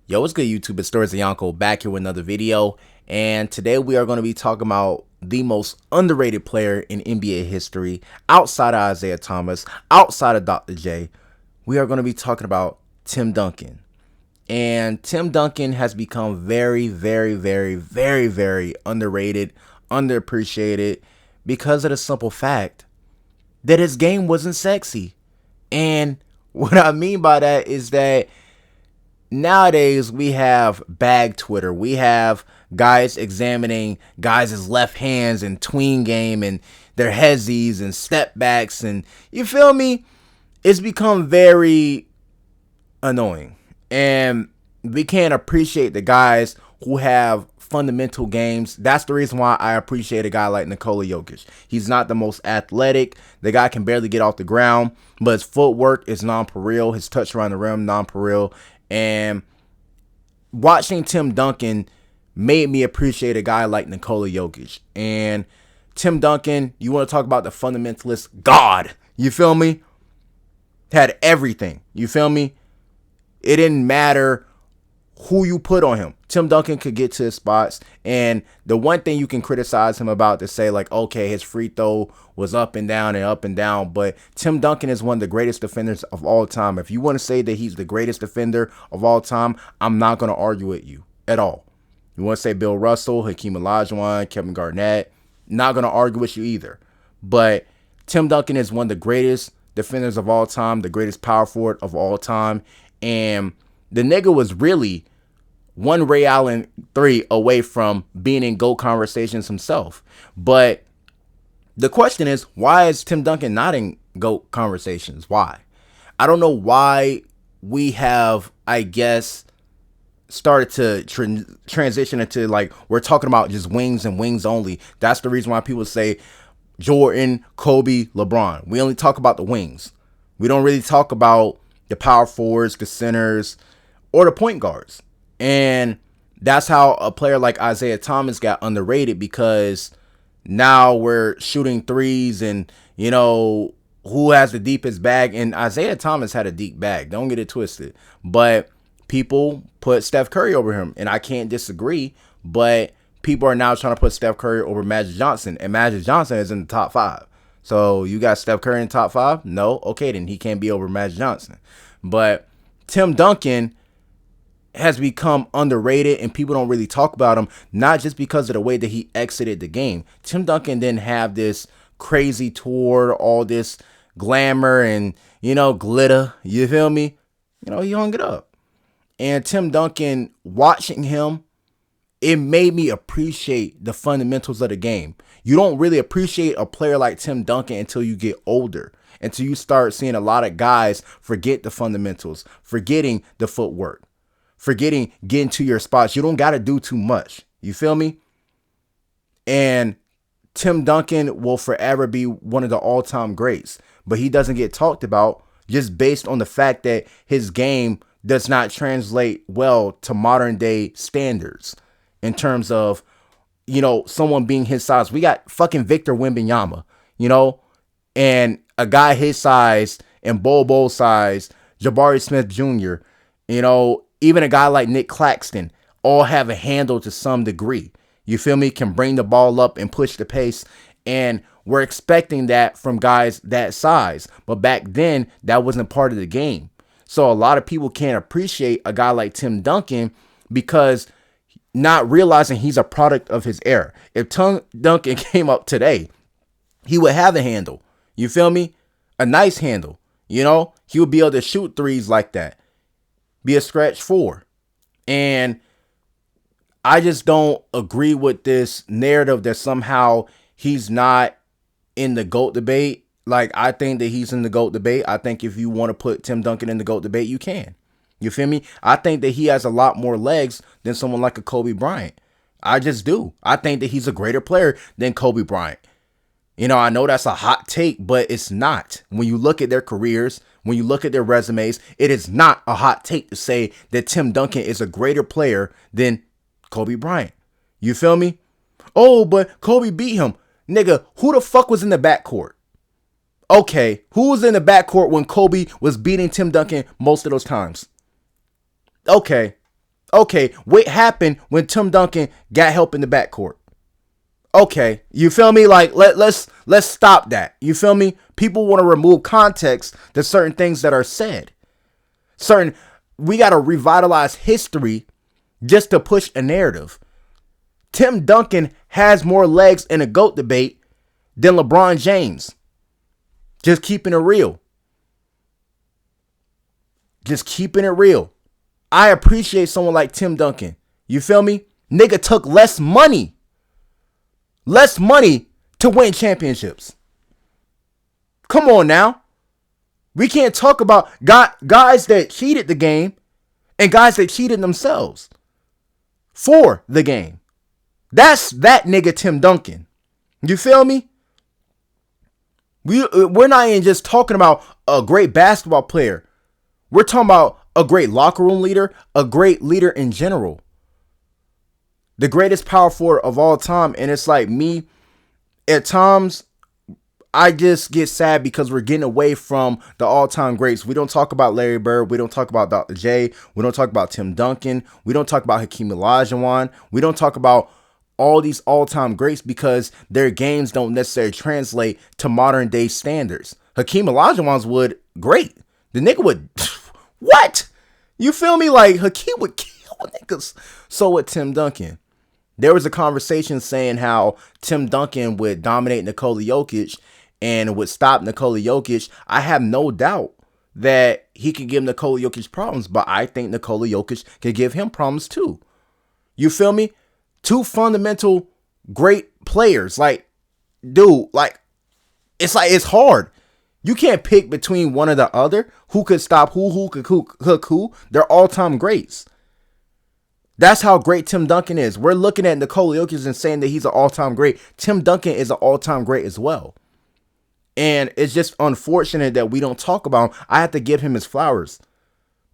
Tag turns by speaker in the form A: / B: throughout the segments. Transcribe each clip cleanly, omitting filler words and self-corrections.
A: Yo, what's good, YouTube? It's Stories of Yonko back here with another video. And today we are going to be talking about the most underrated player in NBA history, outside of Isaiah Thomas, outside of Dr. J. We are going to be talking about Tim Duncan. And Tim Duncan has become very underrated, underappreciated because of the simple fact that his game wasn't sexy. And what I mean by that is that nowadays we have bag Twitter. We have guys examining guys' left hands and tween game and their headzies and step backs, and you feel me? It's become very annoying. And we can't appreciate the guys who have fundamental games. That's the reason why I appreciate a guy like Nikola Jokic. He's not the most athletic. The guy can barely get off the ground, but his footwork is non-pareil. His touch around the rim, non-pareil. And watching Tim Duncan made me appreciate a guy like Nikola Jokic. And Tim Duncan, you want to talk about the fundamentalist God. You feel me? Had everything. You feel me? It didn't matter who you put on him. Tim Duncan could get to his spots. And the one thing you can criticize him about to say, like, okay, his free throw was up and down and up and down. But Tim Duncan is one of the greatest defenders of all time. If you want to say that he's the greatest defender of all time, I'm not going to argue with you at all. You want to say Bill Russell, Hakeem Olajuwon, Kevin Garnett, not going to argue with you either. But Tim Duncan is one of the greatest defenders of all time, the greatest power forward of all time. And the nigga was really one Ray Allen 3 away from being in GOAT conversations himself. But the question is, why is Tim Duncan not in GOAT conversations? Why? I don't know why we have, I guess, started to transition into, like, we're talking about just wings and wings only. That's the reason why people say Jordan, Kobe, LeBron. We only talk about the wings. We don't really talk about the power forwards, the centers, or the point guards. And that's how a player like Isaiah Thomas got underrated, because now we're shooting threes and, you know, who has the deepest bag. And Isaiah Thomas had a deep bag. Don't get it twisted. But people put Steph Curry over him, and I can't disagree. But people are now trying to put Steph Curry over Magic Johnson, and Magic Johnson is in the top 5. So you got Steph Curry in the top 5? No? Okay, then he can't be over Magic Johnson. But Tim Duncan has become underrated, and people don't really talk about him, not just because of the way that he exited the game. Tim Duncan didn't have this crazy tour, all this glamour and, you know, glitter. You feel me? You know, he hung it up. And Tim Duncan, watching him, it made me appreciate the fundamentals of the game. You don't really appreciate a player like Tim Duncan until you get older, until you start seeing a lot of guys forget the fundamentals, forgetting the footwork, forgetting getting to your spots. You don't got to do too much. You feel me? And Tim Duncan will forever be one of the all-time greats, but he doesn't get talked about just based on the fact that his game does not translate well to modern day standards in terms of, you know, someone being his size. We got fucking Victor Wembanyama, you know, and a guy his size and Bol size, Jabari Smith Jr., you know, even a guy like Nick Claxton, all have a handle to some degree. You feel me? Can bring the ball up and push the pace. And we're expecting that from guys that size. But back then, that wasn't part of the game. So a lot of people can't appreciate a guy like Tim Duncan because not realizing he's a product of his era. If Tim Duncan came up today, he would have a handle. You feel me? A nice handle. You know, he would be able to shoot threes like that. Be a stretch 4. And I just don't agree with this narrative that somehow he's not in the GOAT debate. Like, I think that he's in the GOAT debate. I think if you want to put Tim Duncan in the GOAT debate, you can. You feel me? I think that he has a lot more legs than someone like a Kobe Bryant. I just do. I think that he's a greater player than Kobe Bryant. You know, I know that's a hot take, but it's not. When you look at their careers, when you look at their resumes, it is not a hot take to say that Tim Duncan is a greater player than Kobe Bryant. You feel me? Oh, but Kobe beat him. Nigga, who the fuck was in the backcourt? Okay, who was in the backcourt when Kobe was beating Tim Duncan most of those times? Okay, Okay, what happened when Tim Duncan got help in the backcourt? Okay, you feel me? Like let's stop that. You feel me? People want to remove context to certain things that are said. Certain We got to revitalize history just to push a narrative. Tim Duncan has more legs in a GOAT debate than LeBron James. Just keeping it real. Just keeping it real. I appreciate someone like Tim Duncan. You feel me? Nigga took less money to win championships. Come on now. We can't talk about guys that cheated the game and guys that cheated themselves for the game. That's that nigga Tim Duncan. You feel me? We're not even just talking about a great basketball player. We're talking about a great locker room leader, a great leader in general. The greatest power forward of all time. And it's like me, at times, I just get sad because we're getting away from the all-time greats. We don't talk about Larry Bird. We don't talk about Dr. J. We don't talk about Tim Duncan. We don't talk about Hakeem Olajuwon. We don't talk about all these all-time greats because their games don't necessarily translate to modern-day standards. Hakeem Olajuwon's would, great. The nigga would, what? You feel me? Like, Hakeem would kill niggas. So with Tim Duncan. There was a conversation saying how Tim Duncan would dominate Nikola Jokic and would stop Nikola Jokic. I have no doubt that he could give Nikola Jokic problems, but I think Nikola Jokic could give him problems too. You feel me? Two fundamental great players. Like, dude, like it's hard. You can't pick between one or the other. Who could stop who could hook who? They're all-time greats. That's how great Tim Duncan is. We're looking at Nikola Jokic and saying that he's an all-time great. Tim Duncan is an all-time great as well. And it's just unfortunate that we don't talk about him. I have to give him his flowers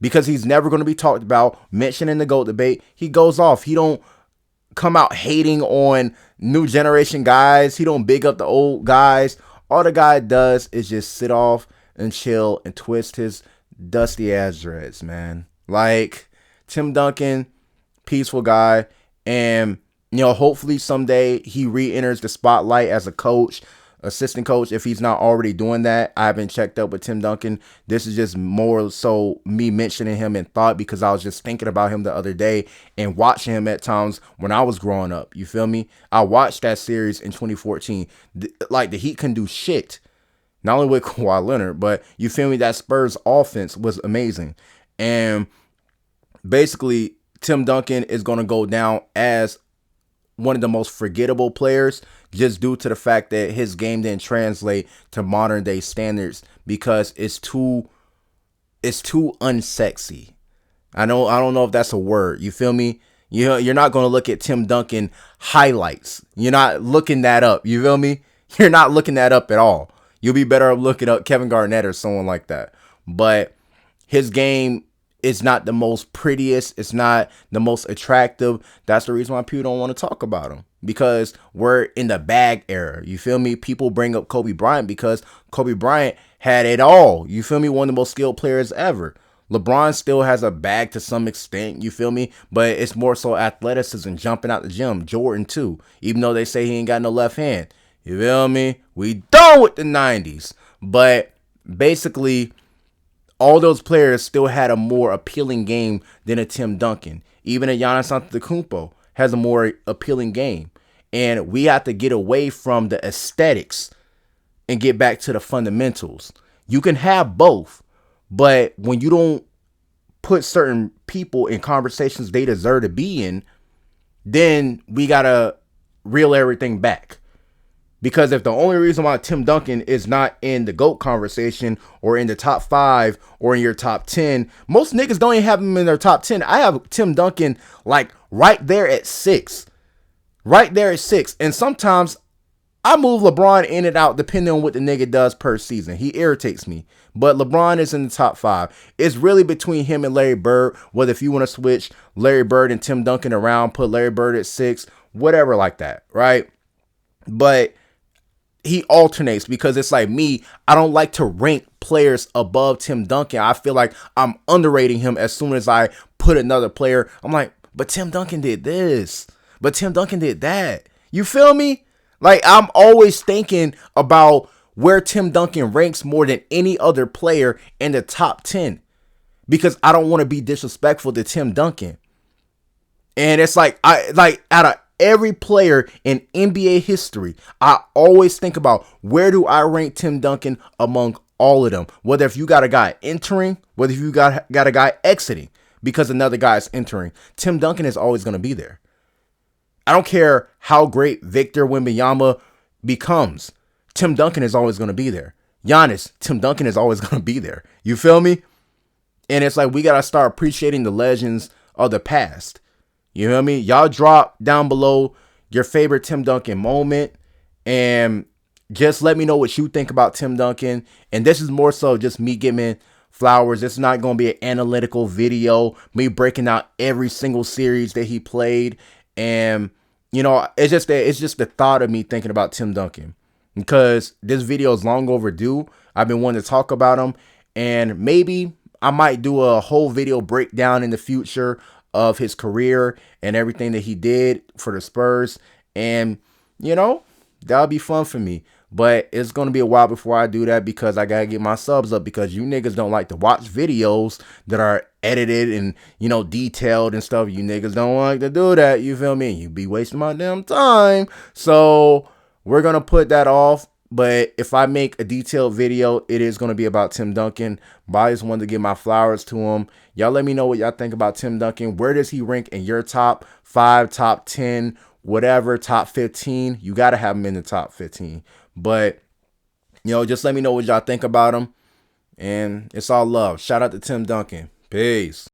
A: because he's never going to be talked about, mentioned in the GOAT debate. He goes off. He don't come out hating on new generation guys. He don't big up the old guys. All the guy does is just sit off and chill and twist his dusty ass dreads, man. Like, Tim Duncan, peaceful guy, and hopefully someday he re-enters the spotlight as a coach, assistant coach, if he's not already doing that. I haven't checked up with Tim Duncan. This is just more so me mentioning him in thought because I was just thinking about him the other day and watching him at times when I was growing up. You feel me? I watched that series in 2014. Like, the Heat couldn't do shit. Not only with Kawhi Leonard, but you feel me? That Spurs offense was amazing. And basically, Tim Duncan is going to go down as one of the most forgettable players just due to the fact that his game didn't translate to modern day standards because it's too unsexy. I don't know if that's a word. You feel me? You're not going to look at Tim Duncan highlights. You're not looking that up. You feel me? You're not looking that up at all. You'll be better looking up Kevin Garnett or someone like that. But his game is not the most prettiest. It's not the most attractive. That's the reason why people don't want to talk about him. Because we're in the bag era. You feel me? People bring up Kobe Bryant because Kobe Bryant had it all. You feel me? One of the most skilled players ever. LeBron still has a bag to some extent. You feel me? But it's more so athleticism, jumping out the gym. Jordan too. Even though they say he ain't got no left hand. You feel me? We done with the 90s. But basically, all those players still had a more appealing game than a Tim Duncan. Even a Giannis Antetokounmpo has a more appealing game. And we have to get away from the aesthetics and get back to the fundamentals. You can have both, but when you don't put certain people in conversations they deserve to be in, then we got to reel everything back. Because if the only reason why Tim Duncan is not in the GOAT conversation or in the top 5 or in your top 10, most niggas don't even have him in their top 10. I have Tim Duncan like right there at 6. Right there at 6. And sometimes I move LeBron in and out depending on what the nigga does per season. He irritates me. But LeBron is in the top 5. It's really between him and Larry Bird. Whether if you want to switch Larry Bird and Tim Duncan around, put Larry Bird at 6, whatever like that, right? But he alternates because it's like me, I don't like to rank players above Tim Duncan. I feel like I'm underrating him as soon as I put another player. I'm like, but Tim Duncan did this. But Tim Duncan did that. You feel me? Like I'm always thinking about where Tim Duncan ranks more than any other player in the top 10 because I don't want to be disrespectful to Tim Duncan. And it's like I like out of every player in NBA history, I always think about where do I rank Tim Duncan among all of them. Whether if you got a guy entering, whether if you got a guy exiting because another guy is entering, Tim Duncan is always going to be there. I don't care how great Victor Wembanyama becomes. Tim Duncan is always going to be there. Giannis, Tim Duncan is always going to be there. You feel me? And it's like we got to start appreciating the legends of the past. You know what I mean? Y'all drop down below your favorite Tim Duncan moment and just let me know what you think about Tim Duncan. And this is more so just me giving flowers. It's not going to be an analytical video, me breaking out every single series that he played. And, you know, it's just the thought of me thinking about Tim Duncan because this video is long overdue. I've been wanting to talk about him and maybe I might do a whole video breakdown in the future of his career and everything that he did for the Spurs. And, you know, that'll be fun for me. But it's going to be a while before I do that because I got to get my subs up because you niggas don't like to watch videos that are edited and, you know, detailed and stuff. You niggas don't like to do that. You feel me? You be wasting my damn time. So we're going to put that off. But if I make a detailed video, it is going to be about Tim Duncan. But I just wanted to give my flowers to him. Y'all let me know what y'all think about Tim Duncan. Where does he rank in your top 5, top 10, whatever, top 15? You got to have him in the top 15. But, you know, just let me know what y'all think about him. And it's all love. Shout out to Tim Duncan. Peace.